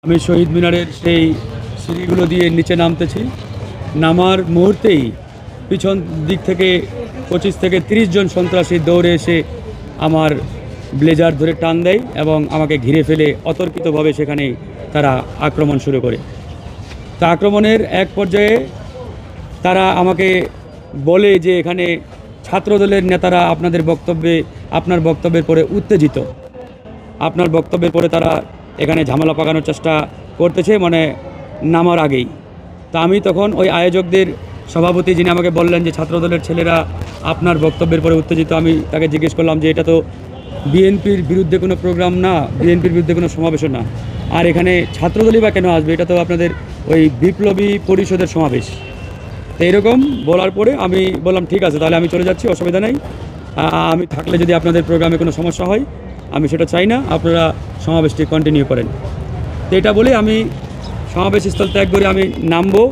আমি শহীদ মিনারের সেই সিঁড়িগুলো দিয়ে নিচে নামতেছি। নামার মুহূর্তেই পিছন দিক থেকে 25 থেকে 30 জন সন্ত্রাসী দৌড়ে এসে আমার ব্লেজার ধরে টান দেয় এবং আমাকে ঘিরে ফেলে অতর্কিতভাবে সেখানে তারা আক্রমণ শুরু করে। তা আক্রমণের এক পর্যায়ে তারা আমাকে বলে যে এখানে ছাত্রদলের নেতারা আপনার বক্তব্যের পরে উত্তেজিত, আপনার বক্তব্যের পরে তারা এখানে ঝামেলা পাকানোর চেষ্টা করতেছে, মানে নামার আগেই। তা আমি তখন ওই আয়োজকদের সভাপতি যিনি আমাকে বললেন যে ছাত্রদলের ছেলেরা আপনার বক্তব্যের পরে উত্তেজিত, আমি তাকে জিজ্ঞেস করলাম যে এটা তো বিএনপির বিরুদ্ধে কোনো প্রোগ্রাম না, বিএনপির বিরুদ্ধে কোনো সমাবেশ না, আর এখানে ছাত্রদলই বা কেন আসবে, এটা তো আপনাদের ওই বিপ্লবী পরিষদের সমাবেশ। তো এরকম বলার পরে আমি বললাম ঠিক আছে, তাহলে আমি চলে যাচ্ছি, অসুবিধা নেই, আমি থাকলে যদি আপনাদের প্রোগ্রামে কোনো সমস্যা হয় আমি সেটা চাই না, আপনারা সমাবেশটি কন্টিনিউ করেন। তো এটা বলে আমি সমাবেশস্থল ত্যাগ করে আমি নামবো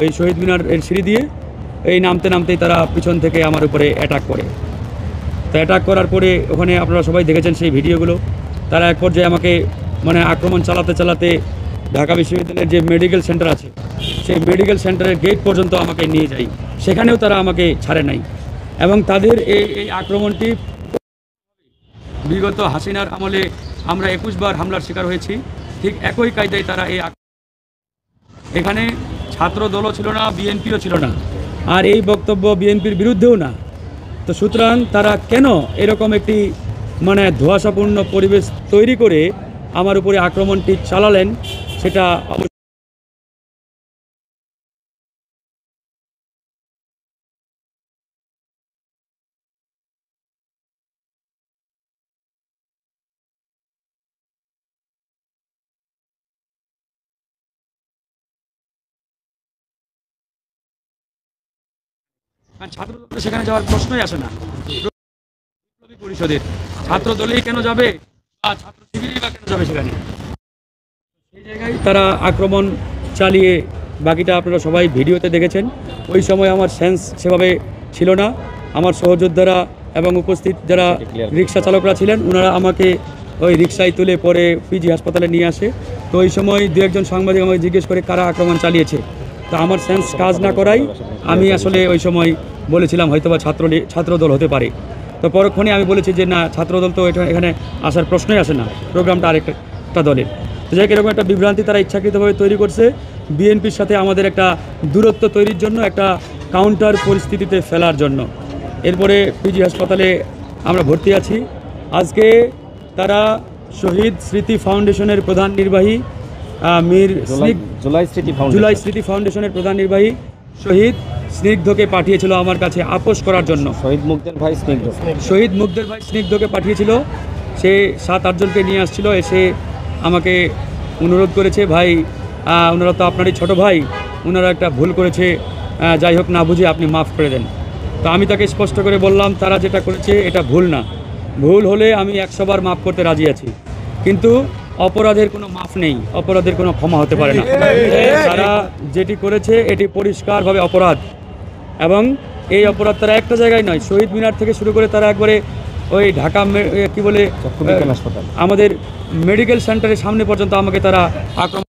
ওই শহীদ মিনার এর সিঁড়ি দিয়ে। এই নামতে নামতেই তারা পিছন থেকে আমার উপরে অ্যাটাক করে। তো অ্যাটাক করার পরে ওখানে আপনারা সবাই দেখেছেন সেই ভিডিওগুলো। তারা এক পর্যায়ে আমাকে মানে আক্রমণ চালাতে চালাতে ঢাকা বিশ্ববিদ্যালয়ের যে মেডিকেল সেন্টার আছে সেই মেডিকেল সেন্টারের গেট পর্যন্ত আমাকে নিয়ে যায়, সেখানেও তারা আমাকে ছাড়ে নাই। এবং তাদের এই আক্রমণটি বিগত হাসিনার আমলে আমরা 21 বার হামলার শিকার হয়েছি, ঠিক একই কায়দায় তারা এখানে ছাত্র দলও ছিল না, বিএনপিও ছিল না, আর এই বক্তব্য বিএনপির বিরুদ্ধেও না। তো সুতরাং তারা কেন এরকম একটি মানে ধোঁয়াশাপূর্ণ পরিবেশ তৈরি করে আমার উপরে আক্রমণটি চালালেন সেটা ছাত্রদল সেখানে যাওয়ার প্রশ্নই আসে না। বিপ্লবী পরিষদের ছাত্র দলেই কেন যাবে বা ছাত্র শিবিরই বা কেন যাবে সেখানে? সেই জায়গায় তারা আক্রমণ চালিয়ে, বাকিটা আপনারা সবাই ভিডিওতে দেখেছেন। ওই সময় আমার সেন্স সেভাবে ছিল না। আমার সহযোদ্ধারা এবং উপস্থিত যারা রিক্সা চালকরা ছিলেন ওনারা আমাকে ওই রিক্সায় তুলে পরে পিজি হাসপাতালে নিয়ে আসে। তো ওই সময় দু একজন সাংবাদিক আমাকে জিজ্ঞেস করে কারা আক্রমণ চালিয়েছে। তো আমার সেন্স কাজ না করাই আমি আসলে ওই সময় বলেছিলাম হয়তোবা ছাত্রদল হতে পারে। তো পরক্ষণে আমি বলেছি যে না, ছাত্রদল তো এখানে আসার প্রশ্নই আসে না, প্রোগ্রামটা আরেকটা দলের। তো যাই এরকম একটা বিভ্রান্তি তারা ইচ্ছাকৃতভাবে তৈরি করছে বিএনপির সাথে আমাদের একটা দূরত্ব তৈরির জন্য, একটা কাউন্টার পরিস্থিতিতে ফেলার জন্য। এরপরে পিজি হাসপাতালে আমরা ভর্তি আছি। আজকে তারা শহীদ স্মৃতি ফাউন্ডেশনের প্রধান নির্বাহী জুলাই স্মৃতি ফাউন্ডেশনের প্রধান নির্বাহী শহীদ স্নিগ্ধকে পাঠিয়েছিল আমার কাছে আপোষ করার জন্য। শহীদ মুগ্ধের ভাই স্নিগ্ধকে পাঠিয়েছিল। সে 7-8 জনকে নিয়ে আসছিল, এসে আমাকে অনুরোধ করেছে ভাই ওনারা তো আপনারই ছোট ভাই, ওনারা একটা ভুল করেছে, যাই হোক না বুঝে আপনি মাফ করে দেন। তো আমি তাকে স্পষ্ট করে বললাম তারা যেটা করেছে এটা ভুল না, ভুল হলে আমি 100 বার মাফ করতে রাজি আছি, কিন্তু অপরাধের কোনো মাফ নেই, অপরাধের কোনো ক্ষমা হতে পারে না। তারা যেটি করেছে এটি পরিষ্কারভাবে অপরাধ, এবং এই অপরাধ তারা একটা জায়গায় নয়, শহীদ মিনার থেকে শুরু করে তারা একবারে ওই ঢাকা কি বলে হাসপাতাল আমাদের মেডিকেল সেন্টারের সামনে পর্যন্ত আমাকে তারা আক্রমণ।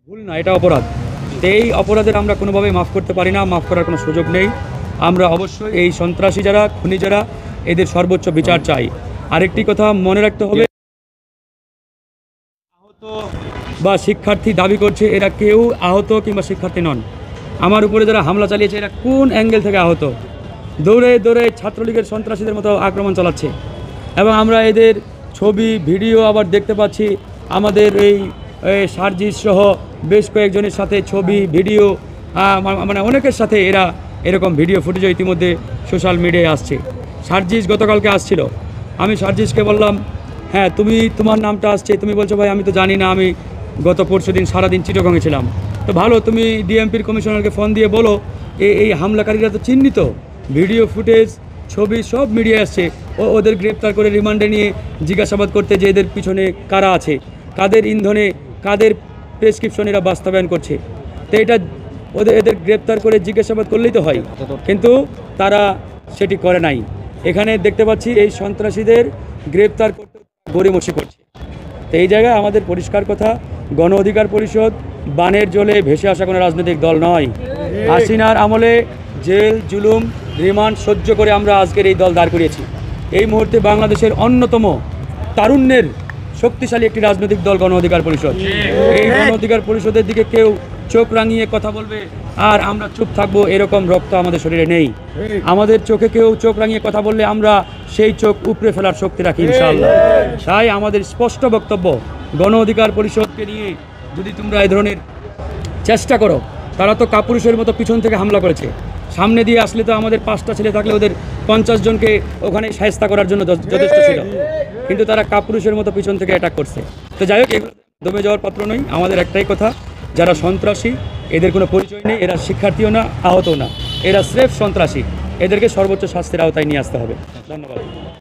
ভুল না, এটা অপরাধ। এই অপরাধের আমরা কোনোভাবেই মাফ করতে পারি না, মাফ করার কোনো সুযোগ নেই। আমরা অবশ্যই এই সন্ত্রাসী যারা, খুনি যারা, এদের সর্বোচ্চ বিচার চাই। আরেকটি কথা মনে রাখতে হবে, আহত বা শিক্ষার্থী দাবি করছে এরা কেউ আহত কিংবা শিক্ষার্থী নন। আমার উপরে যারা হামলা চালিয়েছে এরা কোন অ্যাঙ্গেল থেকে আহত, দৌড়ে দৌড়ে ছাত্রলীগের সন্ত্রাসীদের মতো আক্রমণ চালাচ্ছে। এবং আমরা এদের ছবি ভিডিও আবার দেখতে পাচ্ছি, আমাদের এই সার্জিস সহ বেশ কয়েকজনের সাথে ছবি ভিডিও, মানে অনেকের সাথে এরা এরকম ভিডিও ফুটেজও ইতিমধ্যে সোশ্যাল মিডিয়ায় আসছে। সার্জিস গতকালকে আসছিল, আমি সার্জিসকে বললাম হ্যাঁ তোমার নামটা আসছে, তুমি বলছো ভাই আমি তো জানি না, আমি গত পরশুদিন সারাদিন চিটাগংয়ে ছিলাম। তো ভালো, তুমি ডিএমপির কমিশনারকে ফোন দিয়ে বলো এই হামলাকারীরা তো চিহ্নিত, ভিডিও ফুটেজ ছবি সব মিডিয়ায় আসছে, ওদের গ্রেপ্তার করে রিমান্ডে নিয়ে জিজ্ঞাসাবাদ করতে যে এদের পিছনে কারা আছে, কাদের ইন্ধনে, কাদের প্রেসক্রিপশন এরা বাস্তবায়ন করছে। তো এটা এদের গ্রেপ্তার করে জিজ্ঞাসাবাদ করলেই তো হয়, কিন্তু তারা সেটি করে নাই। এখানে দেখতে পাচ্ছি এই সন্ত্রাসীদের গ্রেপ্তার করতে গড়িমসি করছে। তো এই জায়গায় আমাদের পরিষ্কার কথা, গণ অধিকার পরিষদ বানের জলে ভেসে আসা কোনো রাজনৈতিক দল নয়। হাসিনার আমলে জেল, জুলুম, রিমান্ড সহ্য করে আমরা আজকের এই দল দাঁড় করিয়েছি। এই মুহূর্তে বাংলাদেশের অন্যতম তারুণ্যের শক্তিশালী একটি রাজনৈতিক দল গণ অধিকার পরিষদ। এই গণ অধিকার পরিষদের দিকে কেউ চোখ রাঙিয়ে কথা বলবে আর আমরা চুপ থাকবো, এরকম রক্ত আমাদের শরীরে নেই। আমাদের চোখে কেউ চোখ রাঙিয়ে কথা বললে আমরা সেই চোখ উপড়ে ফেলার শক্তি রাখি ইনশাআল্লাহ। তাই আমাদের স্পষ্ট বক্তব্য, গণ অধিকার পরিষদকে নিয়ে যদি তোমরা এই ধরনের চেষ্টা করো, তারা তো কাপুরুষের মতো পিছন থেকে হামলা করেছে। সামনে দিয়ে আসলে তো আমাদের 5টা ছেলে থাকলে ওদের 50 জনকে ওখানে শায়েস্তা করার জন্য যথেষ্ট ছিল, কিন্তু তারা কাপুরুষের মতো পিছন থেকে অ্যাটাক করছে। তো যাই হোক, এগুলো দমে যাওয়ার পাত্র নয়। আমাদের একটাই কথা, যারা সন্ত্রাসী এদের কোনো পরিচয় নেই, এরা শিক্ষার্থীও না, আহতও না, এরা স্রেফ সন্ত্রাসী। এদেরকে সর্বোচ্চ শাস্তির আওতায় নিয়ে আসতে হবে। ধন্যবাদ।